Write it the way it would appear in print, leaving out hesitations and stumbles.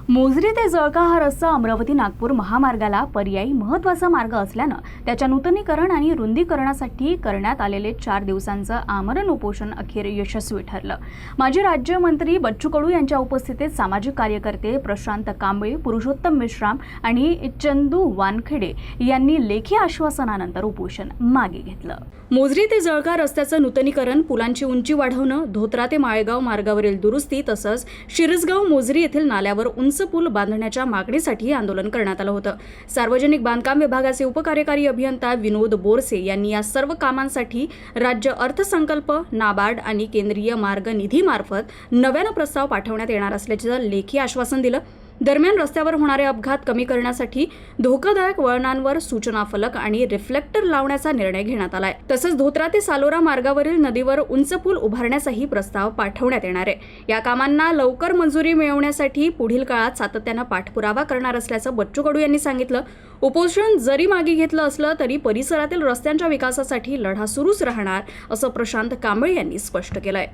मोझरी ते जळका हा रस्ता अमरावती नागपूर महामार्गाला पर्यायी महत्त्वाचा मार्ग असल्यानं त्याच्या नूतनीकरण आणि रुंदीकरणासाठी करण्यात आलेले 4 दिवसांचं आमरण उपोषण अखेर यशस्वी ठरलं। माजी राज्यमंत्री बच्चू कडू यांच्या उपस्थितीत सामाजिक कार्यकर्ते प्रशांत कांबळे, पुरुषोत्तम मेश्राम आणि चंदू वानखेडे यांनी लेखी आश्वासनानंतर उपोषण मागे घेतलं। मोझरी ते जळका रस्त्याचं नूतनीकरण, पुलांची उंची वाढवणं, धोत्रा ते माळेगाव मार्गावरील दुरुस्ती तसंच शिरसगाव मोझरी येथील नाल्यावर उंच पूल बांधण्याच्या मागणीसाठी आंदोलन करण्यात आलं होतं। सार्वजनिक बांधकाम विभागाचे उपकार्यकारी अभियंता विनोद बोरसे यांनी या सर्व कामांसाठी राज्य अर्थसंकल्प, नाबार्ड आणि केंद्रीय मार्ग निधीमार्फत नव्यानं प्रस्ताव पाठवण्यात येणार असल्याचं लेखी आश्वासन दिलं। दरम्यान रस्त्यावर होणारे अपघात कमी करण्यासाठी धोकादायक वळणांवर सूचना फलक आणि रिफ्लेक्टर लावण्याचा निर्णय घेण्यात आलाय। तसंच धोत्रा ते सालोरा मार्गावरील नदीवर उंच पूल उभारण्याचाही प्रस्ताव पाठवण्यात येणार आहे। या कामांना लवकर मंजुरी मिळवण्यासाठी पुढील काळात सातत्यानं पाठपुरावा करणार असल्याचं बच्चू कडू यांनी सांगितलं। उपोषण जरी मागे घेतलं असलं तरी परिसरातील रस्त्यांच्या विकासासाठी लढा सुरूच राहणार असं प्रशांत कांबळे यांनी स्पष्ट केलंय।